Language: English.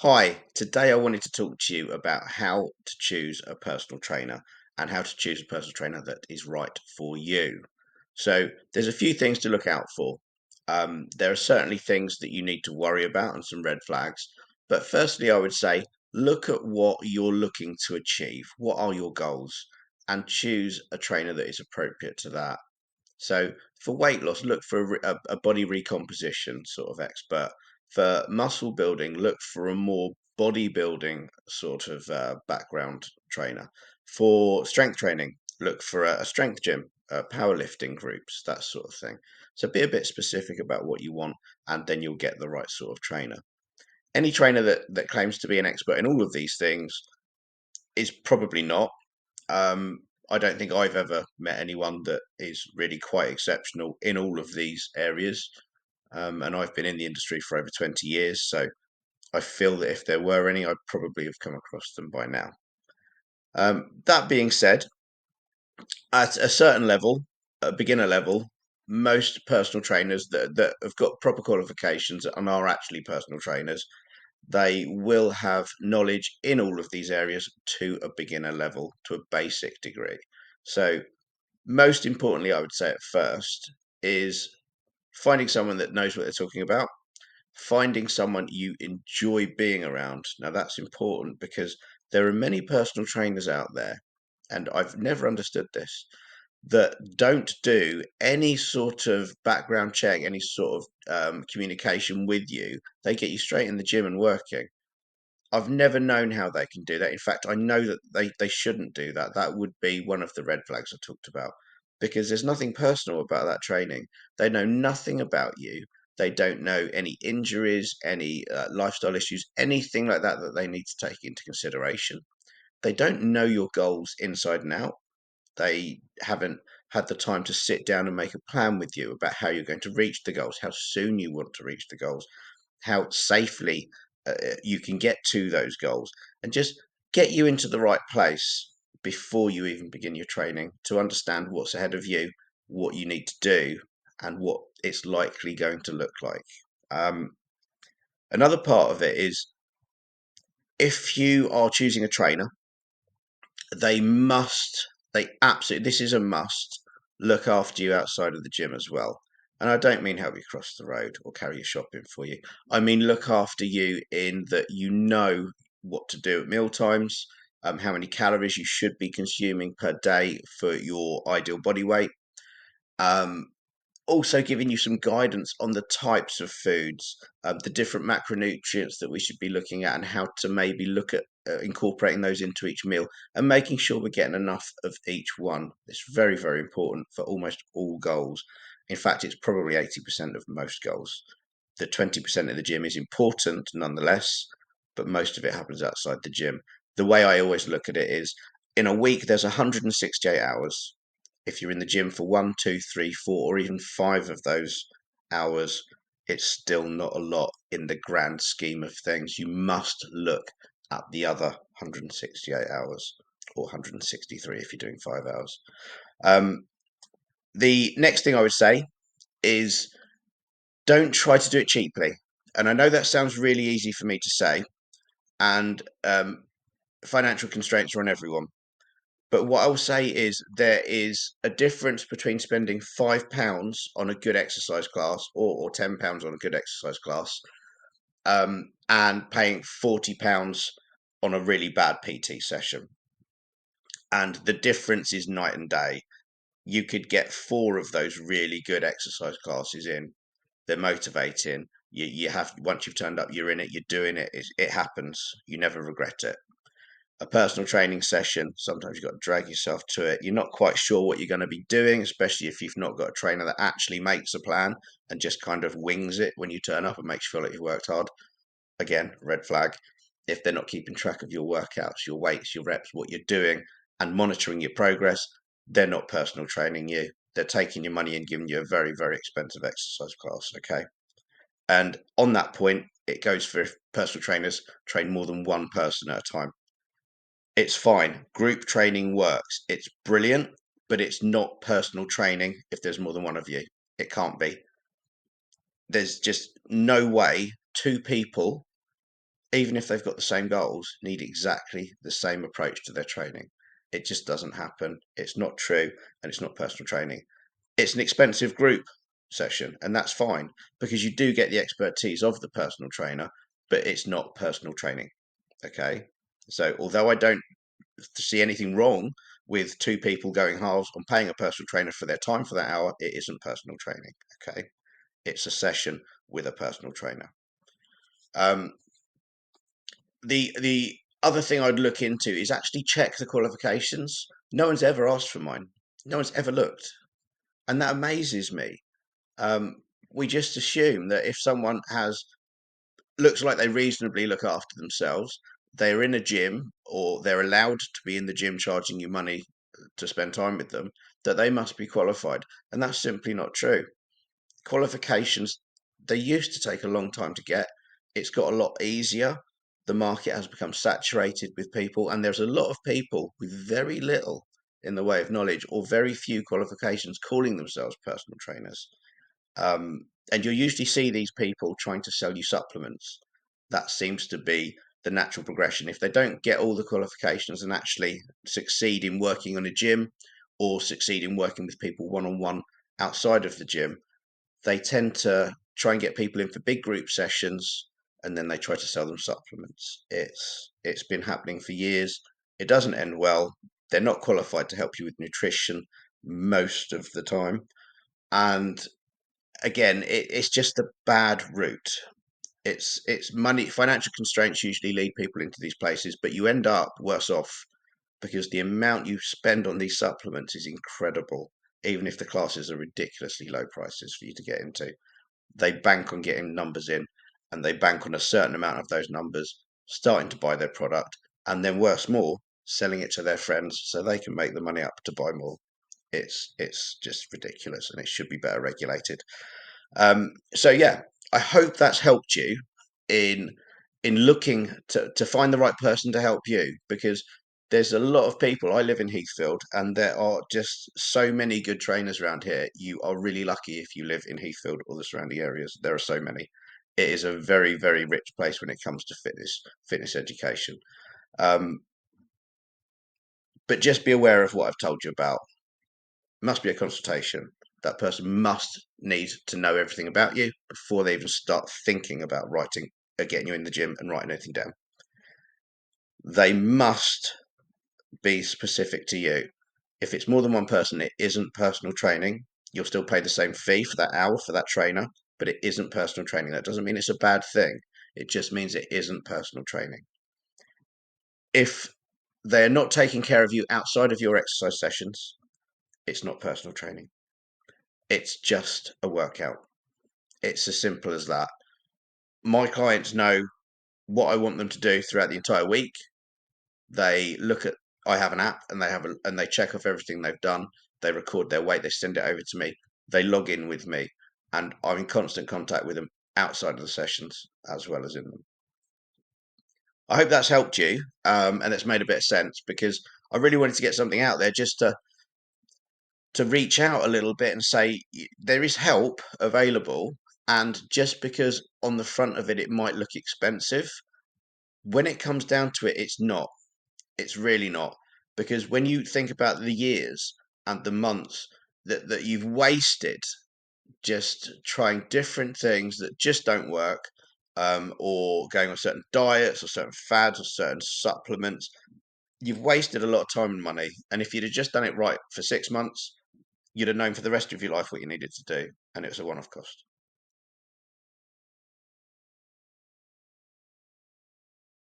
Hi, today I wanted to talk to you about how to choose a personal trainer and how to choose a personal trainer that is right for you. So, there's a few things to look out for. There are certainly things that you need to worry about and some red flags. But firstly, I would say look at what you're looking to achieve. What are your goals? And choose a trainer that is appropriate to that. So for weight loss, look for a body recomposition sort of expert. For muscle building, look for a more bodybuilding sort of background trainer. For strength training, look for a strength gym, powerlifting groups, that sort of thing. So be a bit specific about what you want, and then you'll get the right sort of trainer. Any trainer that claims to be an expert in all of these things is probably not. I don't think I've ever met anyone that is really quite exceptional in all of these areas. And I've been in the industry for over 20 years, so I feel that if there were any, I'd probably have come across them by now. That being said, at a certain level, a beginner level, most personal trainers that have got proper qualifications and are actually personal trainers, they will have knowledge in all of these areas to a beginner level, to a basic degree. So most importantly, I would say at first, is finding someone that knows what they're talking about, finding someone you enjoy being around. Now, that's important because there are many personal trainers out there, and I've never understood this, that don't do any sort of background check, any sort of communication with you. They get you straight in the gym and working. I've never known how they can do that. In fact, I know that they shouldn't do that. That would be one of the red flags I talked about because there's nothing personal about that training. They know nothing about you. They don't know any injuries, any lifestyle issues, anything like that that they need to take into consideration. They don't know your goals inside and out. They haven't had the time to sit down and make a plan with you about how you're going to reach the goals, how soon you want to reach the goals, how safely you can get to those goals, and just get you into the right place before you even begin your training to understand what's ahead of you, what you need to do, and what it's likely going to look like. Um, Another part of it is if you are choosing a trainer, they must, they absolutely, this is a must, look after you outside of the gym as well. And I don't mean help you cross the road or carry your shopping for you. I mean look after you in that you know what to do at meal times, how many calories you should be consuming per day for your ideal body weight. Um, Also giving you some guidance on the types of foods, the different macronutrients that we should be looking at, and how to maybe look at incorporating those into each meal and making sure we're getting enough of each one. It's very, very important for almost all goals. In fact, it's probably 80% of most goals. The 20% of the gym is important nonetheless, but most of it happens outside the gym. The way I always look at it is in a week, there's 168 hours. If you're in the gym for one, two, three, four, or even five of those hours, it's still not a lot in the grand scheme of things. You must look at the other 168 hours or 163 if you're doing 5 hours. Um, the next thing I would say is don't try to do it cheaply. And I know that sounds really easy for me to say, and financial constraints are on everyone. But what I will say is there is a difference between spending £5 on a good exercise class or £10 on a good exercise class and paying £40 on a really bad PT session. And the difference is night and day. You could get four of those really good exercise classes in. They're motivating. You have once you've turned up, you're in it, you're doing it. It happens. You never regret it. A personal training session, sometimes you've got to drag yourself to it. You're not quite sure what you're going to be doing, especially if you've not got a trainer that actually makes a plan and just kind of wings it when you turn up and makes you feel like you've worked hard. Again, red flag. If they're not keeping track of your workouts, your weights, your reps, what you're doing, and monitoring your progress, they're not personal training you. They're taking your money and giving you a very, very expensive exercise class. Okay. And on that point, it goes for if personal trainers train more than one person at a time. It's fine. Group training works. It's brilliant, but it's not personal training if there's more than one of you. It can't be. There's just no way two people. even if they've got the same goals, need exactly the same approach to their training. It just doesn't happen. It's not true, and it's not personal training. It's an expensive group session, and that's fine because you do get the expertise of the personal trainer, but it's not personal training. Okay. So, although I don't see anything wrong with two people going halves on paying a personal trainer for their time for that hour, it isn't personal training. Okay. It's a session with a personal trainer. The other thing I'd look into is actually check the qualifications. No one's ever asked for mine. No one's ever looked, and that amazes me. We just assume that if someone has looks like they reasonably look after themselves, they're in a gym or they're allowed to be in the gym charging you money to spend time with them, that they must be qualified, and that's simply not true. Qualifications, they used to take a long time to get. It's got a lot easier. The market has become saturated with people, and there's a lot of people with very little in the way of knowledge or very few qualifications calling themselves personal trainers. And you'll usually see these people trying to sell you supplements. That seems to be the natural progression. If they don't get all the qualifications and actually succeed in working on a gym or succeed in working with people one on one outside of the gym, they tend to try and get people in for big group sessions, and then they try to sell them supplements. It's been happening for years. It doesn't end well. They're not qualified to help you with nutrition most of the time. And again, it's just a bad route. It's money, financial constraints usually lead people into these places, but you end up worse off because the amount you spend on these supplements is incredible, even if the classes are ridiculously low prices for you to get into. They bank on getting numbers in, and they bank on a certain amount of those numbers starting to buy their product, and then worse more, selling it to their friends so they can make the money up to buy more. It's just ridiculous, and it should be better regulated. So yeah, I hope that's helped you in looking to find the right person to help you, because there's a lot of people. I live in Heathfield, and there are just so many good trainers around here. You are really lucky if you live in Heathfield or the surrounding areas. There are so many. It is a very, very rich place when it comes to fitness education. Um, but just be aware of what I've told you about. Must be a consultation. That person must need to know everything about you before they even start thinking about writing, getting you in the gym and writing anything down. They must be specific to you. If it's more than one person, it isn't personal training. You'll still pay the same fee for that hour for that trainer, but it isn't personal training. That doesn't mean it's a bad thing. It just means it isn't personal training. If they're not taking care of you outside of your exercise sessions, it's not personal training. It's just a workout. It's as simple as that. My clients know what I want them to do throughout the entire week. They look at I have an app, and they check off everything they've done. They record their weight, they send it over to me. They log in with me, and I'm in constant contact with them outside of the sessions as well as in them. I hope that's helped you, and it's made a bit of sense, because I really wanted to get something out there just to reach out a little bit and say there is help available. And just because on the front of it it might look expensive, when it comes down to it, it's not. It's really not. Because when you think about the years and the months that you've wasted just trying different things that just don't work, or going on certain diets or certain fads or certain supplements, you've wasted a lot of time and money. And if you'd have just done it right for 6 months, you'd have known for the rest of your life what you needed to do, and it was a one-off cost.